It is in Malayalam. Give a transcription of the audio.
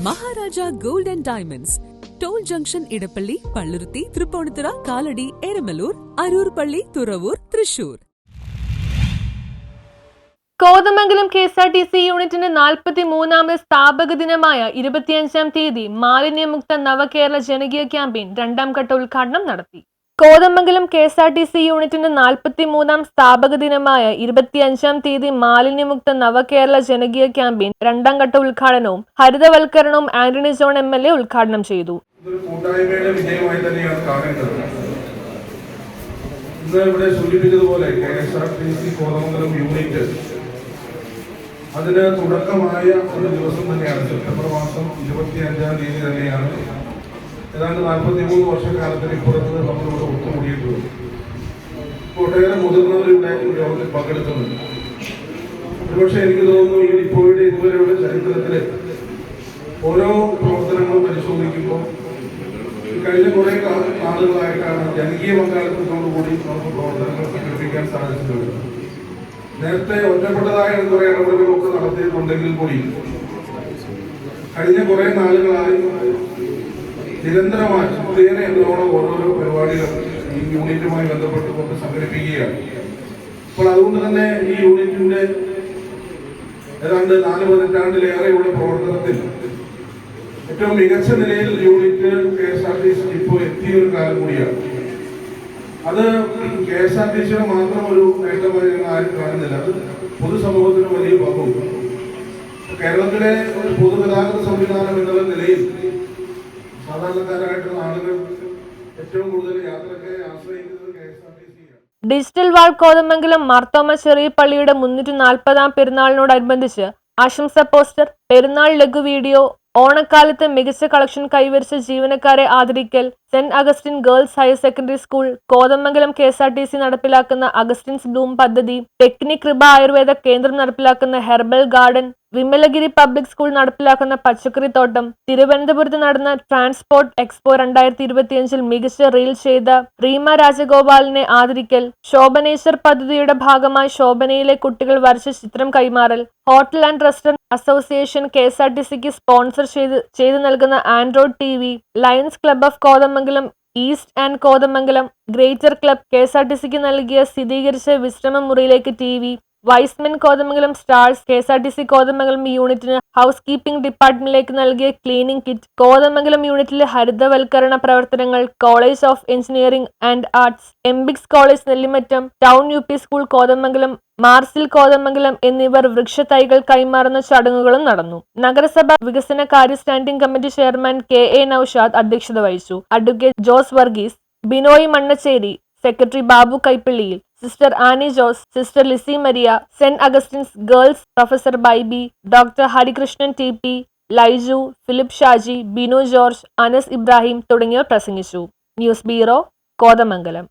Maharaja gold and diamonds, toll junction, Edappally, Palluruthy, Tripunithura, Kalady, Eramalloor, Aroor Palli, Thuravoor, Thrissur. Kothamangalam KSRTC യൂണിറ്റിന്റെ 43ാമത് സ്ഥാപക ദിനമായ 25-ാം തീയതി മാലിന്യമുക്ത നവകേരള ജനകീയ ക്യാമ്പയിൻ രണ്ടാം ഘട്ട ഉദ്ഘാടനം നടത്തി. കോതമംഗലം KSRTC യൂണിറ്റിന്റെ 43ാം സ്ഥാപക ദിനമായ 25-ാം തീയതി മാലിന്യമുക്ത നവകേരള ജനകീയ ക്യാമ്പയിൻ രണ്ടാം ഘട്ട ഉദ്ഘാടനവും ഹരിതവൽക്കരണവും ആന്റണി ജോൺ MLA ഉദ്ഘാടനം ചെയ്തു. അതിന് തുടക്കമായ ഒരു ദിവസം തന്നെയാണ് സെപ്റ്റംബർ മാസം 25-ാം തീയതി തന്നെയാണ് ഏതാണ്ട് 43 വർഷക്കാലത്തിന് ഇപ്പുറത്ത് നമ്മളിവിടെ ഒത്തുകൂടിയിട്ടുള്ളത്. ഒട്ടേറെ മുതിർന്നവരുടെ യോഗത്തിൽ പങ്കെടുക്കുന്നുണ്ട്. ഒരുപക്ഷെ എനിക്ക് തോന്നുന്നു ഈ ഡിപ്പോയുടെ ഇതുവരെയുള്ള ചരിത്രത്തില് ഓരോ പ്രവർത്തനങ്ങളും പരിശോധിക്കുമ്പോൾ കഴിഞ്ഞ കുറെ നാളുകളായിട്ടാണ് ജനകീയ പങ്കാളിത്തത്തോടുകൂടി നമുക്ക് പ്രവർത്തനങ്ങൾ സംഘടിപ്പിക്കാൻ സാധിച്ചിട്ടുള്ളത്. നേരത്തെ ഒറ്റപ്പെട്ടതായ കുറെ ഇടപെടലുകളൊക്കെ നടത്തിയിട്ടുണ്ടെങ്കിൽ കൂടി കഴിഞ്ഞ കുറെ നാളുകളായി നിരന്തരമായി എന്നോണം ഓരോരോ പരിപാടികൾ ഈ യൂണിറ്റുമായി ബന്ധപ്പെട്ടുകൊണ്ട് സംഘടിപ്പിക്കുകയാണ്. അപ്പോൾ അതുകൊണ്ട് തന്നെ ഈ യൂണിറ്റിന്റെ ഏതാണ്ട് 4 പതിറ്റാണ്ടിലേറെയുള്ള പ്രവർത്തനത്തിൽ ഏറ്റവും മികച്ച നിലയിൽ യൂണിറ്റ് KSRTC ഇപ്പോൾ എത്തിയ ഒരു കാലം കൂടിയാണ്. അത് KSRTCയുടെ മാത്രം ഒരു നേട്ടമായി ഞങ്ങൾ ആരും കാണുന്നില്ല. അത് പൊതുസമൂഹത്തിന് വലിയ പങ്കുണ്ട്. കേരളത്തിലെ ഒരു പൊതുഗതാഗത സംവിധാനം എന്നുള്ള നിലയിൽ സാധാരണക്കാരായിട്ടുള്ള ആളുകൾ ഏറ്റവും കൂടുതൽ യാത്രക്കാരെ ആശ്രയിക്കുന്നത് KSRTCയാണ്. ഡിജിറ്റൽ വാൾ കോതമംഗലം മാർത്തോമ ചെറിയ പള്ളിയുടെ 340ാം പെരുന്നാളിനോടനുബന്ധിച്ച് ആശംസാ പോസ്റ്റർ, പെരുന്നാൾ ലഘു വീഡിയോ, ഓണക്കാലത്ത് മികച്ച കളക്ഷൻ കൈവരിച്ച ജീവനക്കാരെ ആദരിക്കൽ, saint Augustine girls higher secondary school, Kothamangalam KSRTC നടപ്പിലാക്കുന്ന അഗസ്റ്റിൻസ് ബ്ലൂം പദ്ധതി, ടെക്നിക് കൃപ ആയുർവേദ കേന്ദ്രം നടപ്പിലാക്കുന്ന herbal garden, Vimalagiri public school നടപ്പിലാക്കുന്ന പച്ചക്കറിത്തോട്ടം, തിരുവനന്തപുരത്ത് നടന്ന ട്രാൻസ്പോർട്ട് എക്സ്പോ 2025 മികച്ച റീൽ ചെയ്ത റീമ രാജഗോപാലിനെ ആദരിക്കൽ, ശോഭനേശ്വർ പദ്ധതിയുടെ ഭാഗമായി ശോഭനയിലെ കുട്ടികൾ വരച്ച ചിത്രം കൈമാറൽ, ഹോട്ടൽ ആൻഡ് റെസ്റ്റോറന്റ് അസോസിയേഷൻ KSRTCക്ക് സ്പോൺസർ ചെയ്ത് നൽകുന്ന Android TV, Lions club of Kothamangalam east and Kothamangalam greater club KSRTCക്ക് നൽകിയ സ്ഥിരീകരിച്ച വിശ്രമ മുറിയിലേക്ക് TV, Y's Men Kothamangalam stars KSRTC Kothamangalam യൂണിറ്റിന് ഹൗസ് കീപ്പിംഗ് ഡിപ്പാർട്ട്മെന്റിലേക്ക് നൽകിയ ക്ലീനിംഗ് കിറ്റ്, കോതമംഗലം യൂണിറ്റിലെ ഹരിതവൽക്കരണ പ്രവർത്തനങ്ങൾ, college of engineering and arts, MBITS college Nellimattam, town UP school Kothamangalam, മാർസിൽ കോതമംഗലം എന്നിവർ വൃക്ഷത്തൈകൾ കൈമാറുന്ന ചടങ്ങുകളും നടന്നു. നഗരസഭ വികസന കാര്യ standing committee chairman KA Noushad അധ്യക്ഷത വഹിച്ചു. Advocate Jose Varghese, Binoy Mannacheri, secretary Babu Kaippalliyil, sister Annie Jose, sister Lizy Maria, saint Augustine's girls professor Baiby, doctor Harikrishnan TP, Laiju, Philip Shaji, Binu George, Anas Ibrahim തുടങ്ങിയവർ പ്രസംഗിച്ചു. News bureau, Kothamangalam.